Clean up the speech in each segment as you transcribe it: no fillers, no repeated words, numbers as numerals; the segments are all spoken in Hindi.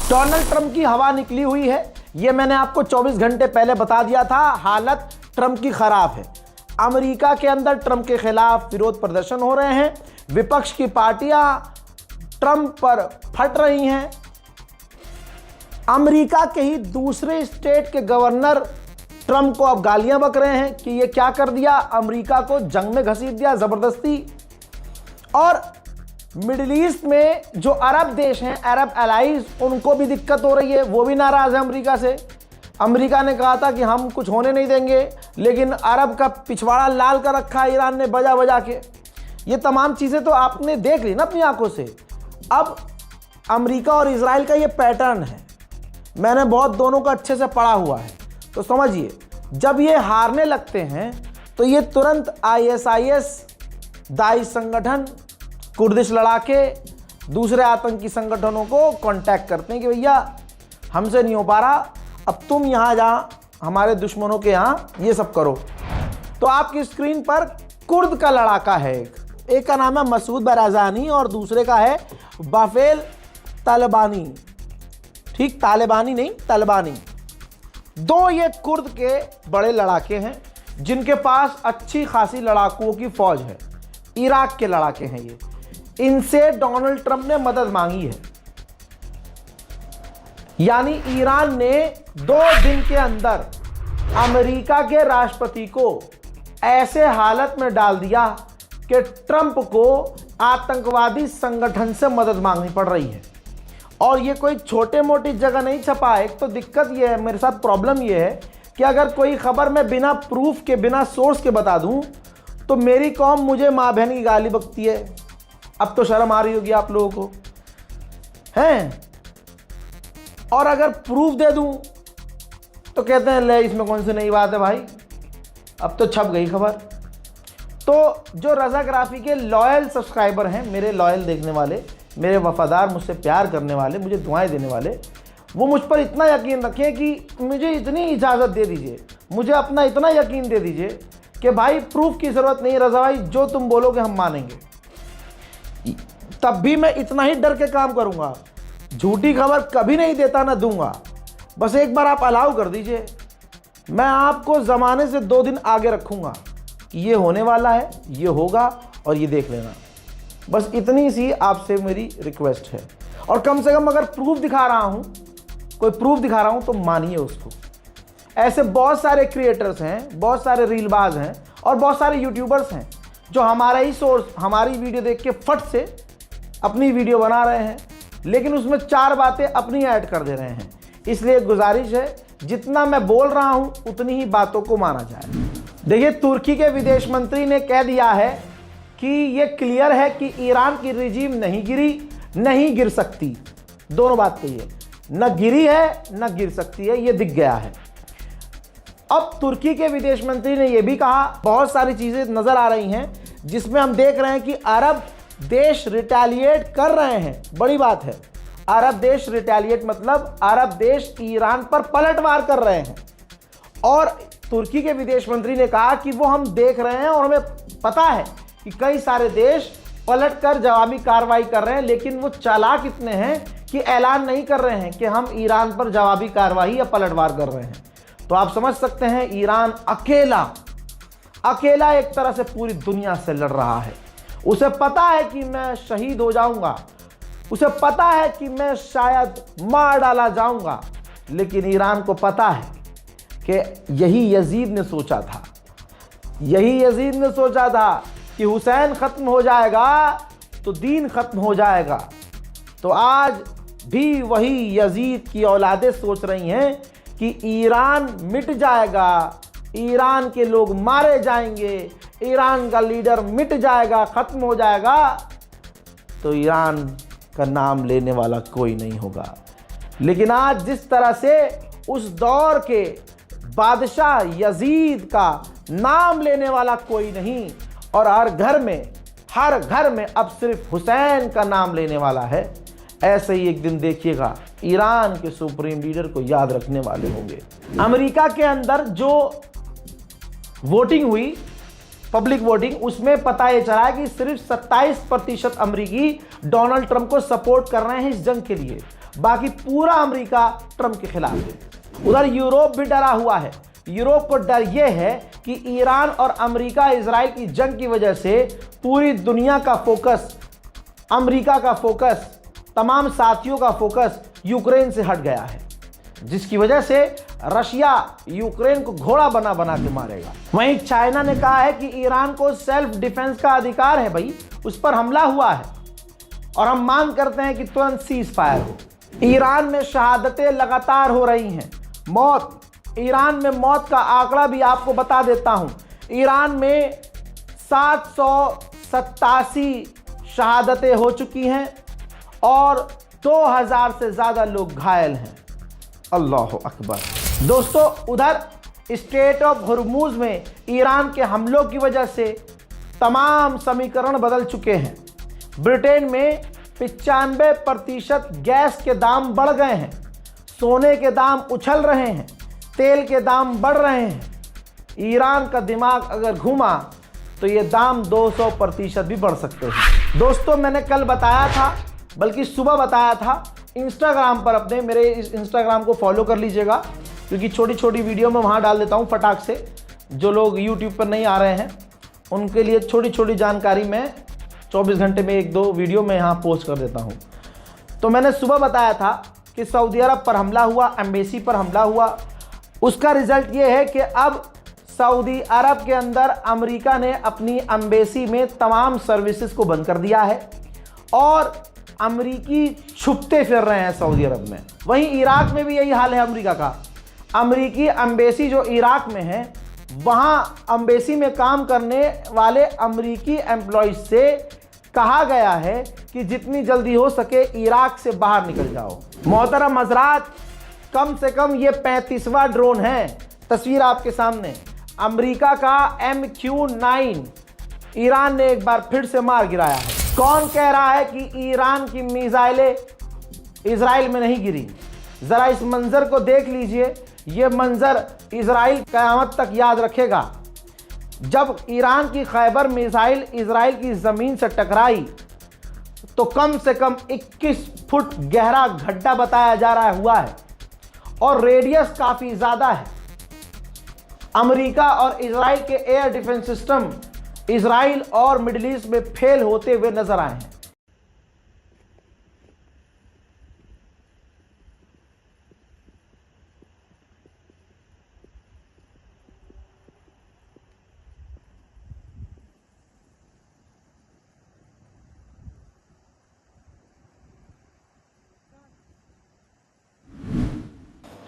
डोनाल्ड ट्रंप की हवा निकली हुई है। यह मैंने आपको 24 घंटे पहले बता दिया था। हालत ट्रंप की खराब है। अमेरिका के अंदर ट्रंप के खिलाफ विरोध प्रदर्शन हो रहे हैं। विपक्ष की पार्टियां ट्रंप पर फट रही हैं। अमेरिका के ही दूसरे स्टेट के गवर्नर ट्रंप को अब गालियां बक रहे हैं कि ये क्या कर दिया, अमेरिका को जंग में घसीट दिया जबरदस्ती। और मिडिल ईस्ट में जो अरब देश हैं, अरब एलाइज, उनको भी दिक्कत हो रही है, वो भी नाराज है अमेरिका से। अमेरिका ने कहा था कि हम कुछ होने नहीं देंगे, लेकिन अरब का पिछवाड़ा लाल कर रखा है ईरान ने बजा बजा के। ये तमाम चीज़ें तो आपने देख ली ना अपनी आंखों से। अब अमेरिका और इजराइल का ये पैटर्न है, मैंने बहुत दोनों का अच्छे से पढ़ा हुआ है। तो समझिए, जब ये हारने लगते हैं तो ये तुरंत ISIS, दाइश संगठन, कुर्दिश लड़ाके, दूसरे आतंकी संगठनों को कांटेक्ट करते हैं कि भैया हमसे नहीं हो पा रहा, अब तुम यहाँ जहाँ हमारे दुश्मनों के यहाँ ये सब करो। तो आपकी स्क्रीन पर कुर्द का लड़ाका है, एक का नाम है मसूद बाराज़ानी और दूसरे का है बाफेल तालिबानी। ठीक, तालिबानी नहीं, तालिबानी। दो ये कुर्द के बड़े लड़ाके हैं जिनके पास अच्छी खासी लड़ाकुओं की फौज है। इराक के लड़ाके हैं ये। इनसे डोनाल्ड ट्रंप ने मदद मांगी है। यानी ईरान ने 2 दिन के अंदर अमेरिका के राष्ट्रपति को ऐसे हालत में डाल दिया कि ट्रंप को आतंकवादी संगठन से मदद मांगनी पड़ रही है। और ये कोई छोटे मोटी जगह नहीं छपा है। एक तो दिक्कत ये है, मेरे साथ प्रॉब्लम ये है कि अगर कोई खबर मैं बिना प्रूफ के, बिना सोर्स के बता दूं तो मेरी कौम मुझे माँ बहन की गाली बकती है। अब तो शर्म आ रही होगी आप लोगों को, हैं? और अगर प्रूफ दे दूं तो कहते हैं ले इसमें कौन सी नई बात है भाई, अब तो छप गई खबर। तो जो रज़ाग्राफी के लॉयल सब्सक्राइबर हैं, मेरे लॉयल देखने वाले, मेरे वफादार, मुझसे प्यार करने वाले, मुझे दुआएं देने वाले, वो मुझ पर इतना यकीन रखें कि मुझे इतनी इजाज़त दे दीजिए, मुझे अपना इतना यकीन दे दीजिए कि भाई प्रूफ की ज़रूरत नहीं, रज़ा भाई जो तुम बोलोगे हम मानेंगे। तब भी मैं इतना ही डर के काम करूँगा, झूठी खबर कभी नहीं देता ना दूंगा। बस एक बार आप अलाउ कर दीजिए, मैं आपको ज़माने से 2 दिन आगे रखूँगा कि ये होने वाला है, ये होगा और ये देख लेना। बस इतनी सी आपसे मेरी रिक्वेस्ट है। और कम से कम अगर प्रूफ दिखा रहा हूँ, कोई प्रूफ दिखा रहा हूँ तो मानिए उसको। ऐसे बहुत सारे क्रिएटर्स हैं, बहुत सारे रीलबाज हैं और बहुत सारे यूट्यूबर्स हैं जो हमारा ही सोर्स, हमारी वीडियो देख के फट से अपनी वीडियो बना रहे हैं, लेकिन उसमें 4 बातें अपनी ऐड कर दे रहे हैं। इसलिए गुजारिश है, जितना मैं बोल रहा हूँ उतनी ही बातों को माना जाए। देखिए, तुर्की के विदेश मंत्री ने कह दिया है कि ये क्लियर है कि ईरान की रिजीम नहीं गिरी, नहीं गिर सकती। दोनों बात कही है, न गिरी है न गिर सकती है, ये दिख गया है। अब तुर्की के विदेश मंत्री ने यह भी कहा, बहुत सारी चीजें नजर आ रही हैं जिसमें हम देख रहे हैं कि अरब देश रिटेलिएट कर रहे हैं। बड़ी बात है, अरब देश रिटेलिएट मतलब अरब देश ईरान पर पलटवार कर रहे हैं। और तुर्की के विदेश मंत्री ने कहा कि वो हम देख रहे हैं और हमें पता है कि कई सारे देश पलटकर जवाबी कार्रवाई कर रहे हैं, लेकिन वो चालाक इतने हैं कि ऐलान नहीं कर रहे हैं कि हम ईरान पर जवाबी कार्रवाई या पलटवार कर रहे हैं। तो आप समझ सकते हैं, ईरान अकेला एक तरह से पूरी दुनिया से लड़ रहा है। उसे पता है कि मैं शहीद हो जाऊंगा, उसे पता है कि मैं शायद मार डाला जाऊंगा, लेकिन ईरान को पता है कि यही यजीद ने सोचा था, यही यजीद ने सोचा था कि हुसैन खत्म हो जाएगा तो दीन खत्म हो जाएगा। तो आज भी वही यजीद की औलादें सोच रही हैं कि ईरान मिट जाएगा, ईरान के लोग मारे जाएंगे, ईरान का लीडर मिट जाएगा, खत्म हो जाएगा, तो ईरान का नाम लेने वाला कोई नहीं होगा। लेकिन आज जिस तरह से उस दौर के बादशाह यजीद का नाम लेने वाला कोई नहीं और हर घर में अब सिर्फ हुसैन का नाम लेने वाला है, ऐसे ही एक दिन देखिएगा ईरान के सुप्रीम लीडर को याद रखने वाले होंगे। अमेरिका के अंदर जो वोटिंग हुई, पब्लिक वोटिंग, उसमें पता ये चला है कि सिर्फ 27% अमेरिकी डोनाल्ड ट्रंप को सपोर्ट कर रहे हैं इस जंग के लिए। बाकी पूरा अमेरिका ट्रंप के खिलाफ है। उधर यूरोप भी डरा हुआ है। यूरोप को डर यह है कि ईरान और अमेरिका इजराइल की जंग की वजह से पूरी दुनिया का फोकस, अमेरिका का फोकस, तमाम साथियों का फोकस यूक्रेन से हट गया है, जिसकी वजह से रशिया यूक्रेन को घोड़ा बना बना के मारेगा। वहीं चाइना ने कहा है कि ईरान को सेल्फ डिफेंस का अधिकार है, भाई उस पर हमला हुआ है और हम मांग करते हैं कि तुरंत सीज फायर हो। ईरान में शहादतें लगातार हो रही हैं। मौत, ईरान में मौत का आंकड़ा भी आपको बता देता हूं। ईरान में 787 शहादतें हो चुकी हैं और 2000 से ज़्यादा लोग घायल हैं। अल्लाह अकबर। दोस्तों, उधर स्ट्रेट ऑफ हुर्मुज में ईरान के हमलों की वजह से तमाम समीकरण बदल चुके हैं। ब्रिटेन में 95% गैस के दाम बढ़ गए हैं, सोने के दाम उछल रहे हैं, तेल के दाम बढ़ रहे हैं। ईरान का दिमाग अगर घूमा तो ये दाम 200% भी बढ़ सकते हैं। दोस्तों, मैंने कल बताया था, बल्कि सुबह बताया था, इंस्टाग्राम पर अपने, मेरे इस इंस्टाग्राम को फॉलो कर लीजिएगा, क्योंकि छोटी छोटी वीडियो मैं वहाँ डाल देता हूँ फटाक से। जो लोग यूट्यूब पर नहीं आ रहे हैं उनके लिए छोटी छोटी जानकारी मैं 24 घंटे में 1-2 वीडियो में यहाँ पोस्ट कर देता हूँ। तो मैंने सुबह बताया था कि सऊदी अरब पर हमला हुआ, एम्बेसी पर हमला हुआ। उसका रिजल्ट ये है कि अब सऊदी अरब के अंदर अमेरिका ने अपनी एम्बेसी में तमाम सर्विसेज को बंद कर दिया है और अमेरिकी छुपते फिर रहे हैं सऊदी अरब में। वहीं इराक में भी यही हाल है अमेरिका का। अमेरिकी एम्बेसी जो इराक में है, वहां एम्बेसी में काम करने वाले अमेरिकी एम्प्लॉयज से कहा गया है कि जितनी जल्दी हो सके इराक से बाहर निकल जाओ। मोहतरम हजरात, कम से कम ये 35वां ड्रोन है। तस्वीर आपके सामने, अमेरिका का MQ-9 ईरान ने एक बार फिर से मार गिराया है। कौन कह रहा है कि ईरान की मिसाइलें इजराइल में नहीं गिरी? जरा इस मंजर को देख लीजिए। ये मंजर इजराइल क़यामत तक याद रखेगा। जब ईरान की खैबर मिसाइल इजराइल की ज़मीन से टकराई तो कम से कम 21 फुट गहरा गड्ढा बताया जा रहा हुआ है और रेडियस काफ़ी ज़्यादा है। अमेरिका और इजराइल के एयर डिफेंस सिस्टम इजराइल और मिडिल ईस्ट में फेल होते हुए नजर आए हैं।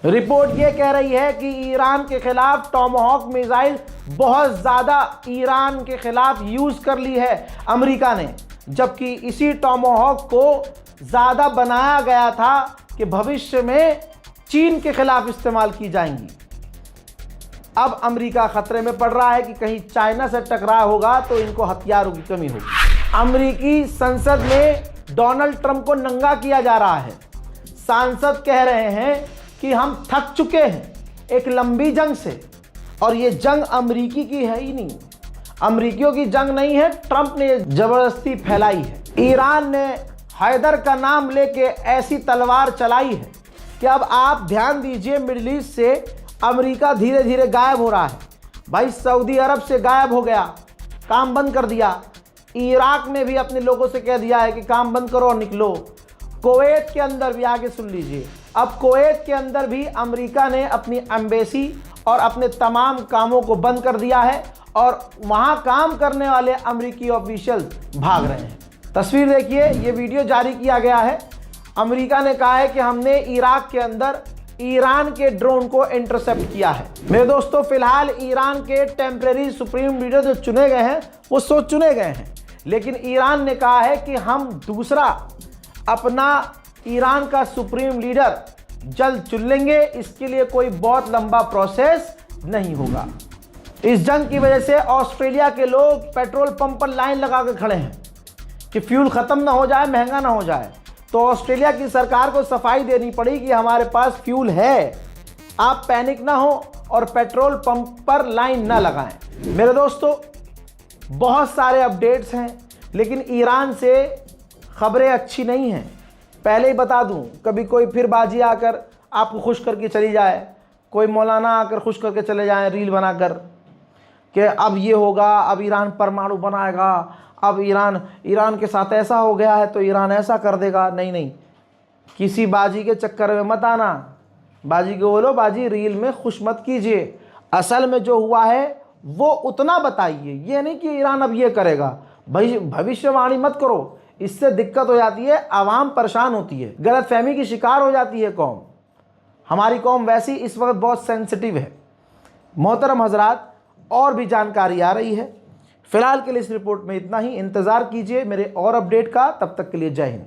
रिपोर्ट ये कह रही है कि ईरान के खिलाफ टॉमहॉक मिसाइल बहुत ज़्यादा ईरान के खिलाफ यूज़ कर ली है अमेरिका ने, जबकि इसी टॉमहॉक को ज़्यादा बनाया गया था कि भविष्य में चीन के खिलाफ इस्तेमाल की जाएंगी। अब अमेरिका खतरे में पड़ रहा है कि कहीं चाइना से टकराव होगा तो इनको हथियारों की कमी होगी। अमेरिकी संसद में डोनाल्ड ट्रंप को नंगा किया जा रहा है। सांसद कह रहे हैं कि हम थक चुके हैं एक लंबी जंग से, और ये जंग अमेरिकी की है ही नहीं, अमेरिकियों की जंग नहीं है, ट्रंप ने जबरदस्ती फैलाई है। ईरान ने हैदर का नाम लेके ऐसी तलवार चलाई है कि अब आप ध्यान दीजिए, मिडिल ईस्ट से अमेरिका धीरे धीरे गायब हो रहा है। भाई सऊदी अरब से गायब हो गया, काम बंद कर दिया। इराक ने भी अपने लोगों से कह दिया है कि काम बंद करो और निकलो। कुवैत के अंदर भी, आगे सुन लीजिए, अब कुवैत के अंदर भी अमेरिका ने अपनी एम्बेसी और अपने तमाम कामों को बंद कर दिया है और वहां काम करने वाले अमेरिकी ऑफिशियल्स भाग रहे हैं। तस्वीर देखिए, ये वीडियो जारी किया गया है। अमेरिका ने कहा है कि हमने इराक के अंदर ईरान के ड्रोन को इंटरसेप्ट किया है। मेरे दोस्तों, फिलहाल ईरान के टेम्परेरी सुप्रीम लीडर जो चुने गए हैं वो चुने गए हैं, लेकिन ईरान ने कहा है कि हम दूसरा अपना ईरान का सुप्रीम लीडर जल्द चुन लेंगे। इसके लिए कोई बहुत लंबा प्रोसेस नहीं होगा। इस जंग की वजह से ऑस्ट्रेलिया के लोग पेट्रोल पंप पर लाइन लगा के खड़े हैं कि फ्यूल ख़त्म ना हो जाए, महंगा ना हो जाए। तो ऑस्ट्रेलिया की सरकार को सफाई देनी पड़ी कि हमारे पास फ्यूल है, आप पैनिक ना हो और पेट्रोल पंप पर लाइन ना लगाएं। मेरे दोस्तों, बहुत सारे अपडेट्स हैं, लेकिन ईरान से खबरें अच्छी नहीं हैं। पहले ही बता दूं, कभी कोई फिर बाजी आकर आपको खुश करके चली जाए, कोई मौलाना आकर खुश करके चले जाएं रील बनाकर कि अब ये होगा, अब ईरान परमाणु बनाएगा, अब ईरान के साथ ऐसा हो गया है तो ईरान ऐसा कर देगा। नहीं नहीं, किसी बाजी के चक्कर में मत आना। बाजी को बोलो बाजी रील में खुश मत कीजिए, असल में जो हुआ है वो उतना बताइए। ये नहीं कि ईरान अब ये करेगा, भविष्यवाणी मत करो, इससे दिक्कत हो जाती है, आवाम परेशान होती है, गलतफहमी की शिकार हो जाती है कौम। हमारी कौम वैसी इस वक्त बहुत सेंसिटिव है। मोहतरम हजरात, और भी जानकारी आ रही है। फिलहाल के लिए इस रिपोर्ट में इतना ही। इंतज़ार कीजिए मेरे और अपडेट का। तब तक के लिए जय हिंद।